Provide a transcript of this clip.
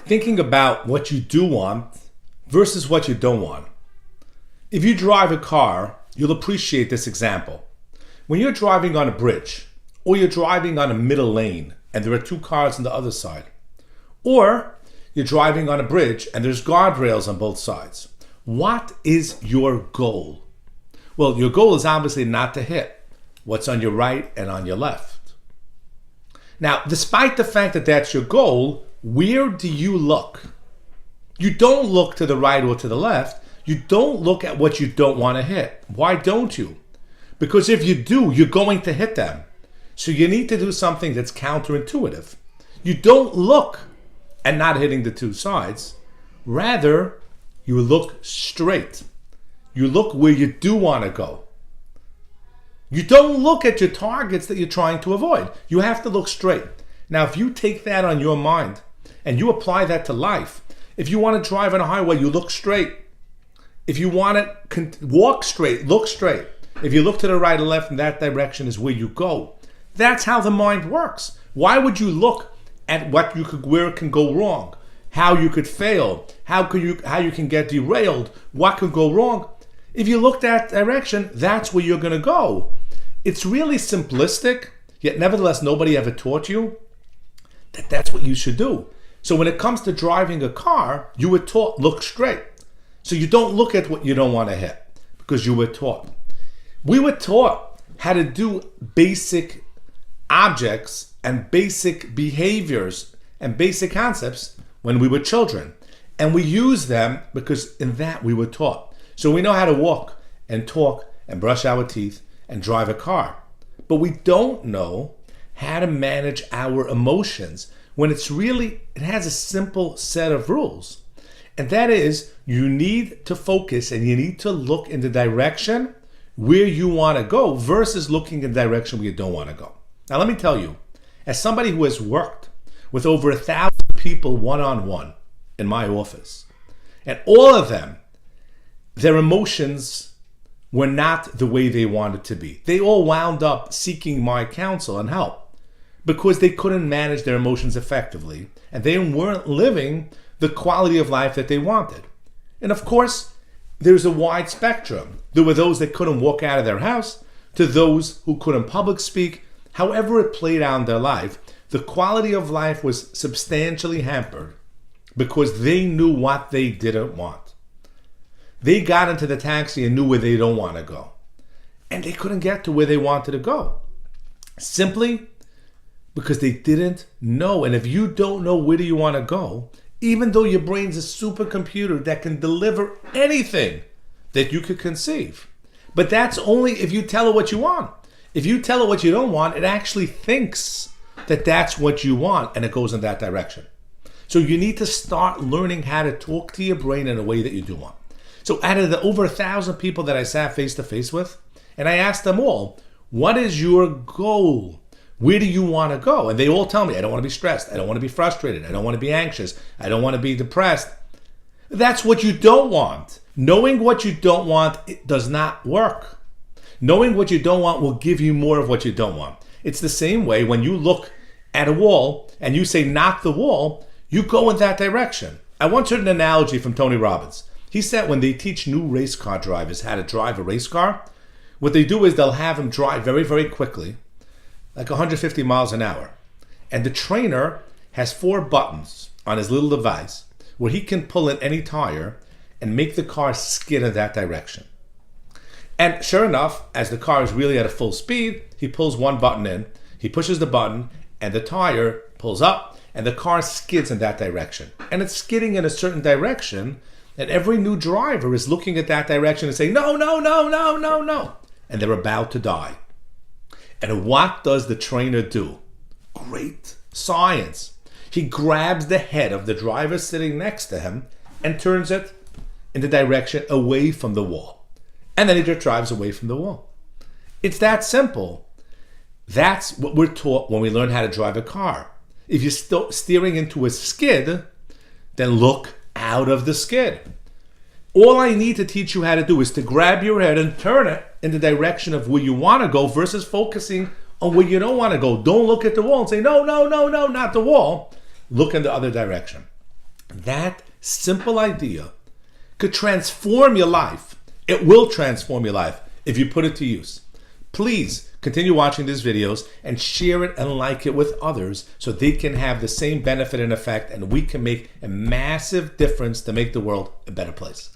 thinking about what you do want versus what you don't want. If you drive a car, you'll appreciate this example. When you're driving on a bridge, or you're driving on a middle lane and there are two cars on the other side, or you're driving on a bridge and there's guardrails on both sides, what is your goal? Well, your goal is obviously not to hit what's on your right and on your left. Now, despite the fact that that's your goal, where do you look? You don't look to the right or to the left. You don't look at what you don't want to hit. Why don't you? Because if you do, you're going to hit them. So you need to do something that's counterintuitive. You don't look at not hitting the two sides. Rather, you look straight. You look where you do want to go. You don't look at your targets that you're trying to avoid. You have to look straight. Now, if you take that on your mind and you apply that to life, if you want to drive on a highway, you look straight. If you want to walk straight, look straight. If you look to the right or left, in that direction is where you go. That's how the mind works. Why would you look at where it can go wrong, how you could fail, how you can get derailed, what could go wrong? If you look that direction, that's where you're going to go. It's really simplistic, yet nevertheless nobody ever taught you that that's what you should do. So when it comes to driving a car, you were taught look straight. So you don't look at what you don't want to hit because you were taught. We were taught how to do basic objects and basic behaviors and basic concepts when we were children. And we use them because in that we were taught. So we know how to walk and talk and brush our teeth and drive a car. But we don't know how to manage our emotions when it has a simple set of rules. And that is, you need to focus and you need to look in the direction where you want to go versus looking in the direction where you don't want to go. Now, let me tell you, as somebody who has worked with over 1,000 people one-on-one in my office, and all of them, their emotions were not the way they wanted to be. They all wound up seeking my counsel and help because they couldn't manage their emotions effectively and they weren't living the quality of life that they wanted. And of course, there's a wide spectrum. There were those that couldn't walk out of their house to those who couldn't public speak. However it played out in their life, the quality of life was substantially hampered because they knew what they didn't want. They got into the taxi and knew where they don't want to go. And they couldn't get to where they wanted to go. Simply because they didn't know. And if you don't know where do you want to go, even though your brain's a supercomputer that can deliver anything that you could conceive. But that's only if you tell it what you want. If you tell it what you don't want, it actually thinks that that's what you want and it goes in that direction. So you need to start learning how to talk to your brain in a way that you do want. So out of the over 1,000 people that I sat face to face with, and I asked them all, what is your goal? Where do you want to go? And they all tell me, I don't want to be stressed. I don't want to be frustrated. I don't want to be anxious. I don't want to be depressed. That's what you don't want. Knowing what you don't want, it does not work. Knowing what you don't want will give you more of what you don't want. It's the same way when you look at a wall and you say, knock the wall, you go in that direction. I once heard an analogy from Tony Robbins. He said when they teach new race car drivers how to drive a race car, what they do is they'll have them drive very, very quickly, like 150 miles an hour. And the trainer has 4 buttons on his little device where he can pull in any tire and make the car skid in that direction. And sure enough, as the car is really at a full speed, he pulls one button in, he pushes the button, and the tire pulls up, and the car skids in that direction. And it's skidding in a certain direction, and every new driver is looking at that direction and saying, no, no, no, no, no, no. And they're about to die. And what does the trainer do? Great science. He grabs the head of the driver sitting next to him and turns it in the direction away from the wall. And then he just drives away from the wall. It's that simple. That's what we're taught when we learn how to drive a car. If you're steering into a skid, then look out of the skid. All I need to teach you how to do is to grab your head and turn it in the direction of where you want to go versus focusing on where you don't want to go. Don't look at the wall and say, no, no, no, no, not the wall. Look in the other direction. That simple idea could transform your life. It will transform your life if you put it to use. Please continue watching these videos and share it and like it with others so they can have the same benefit and effect, and we can make a massive difference to make the world a better place.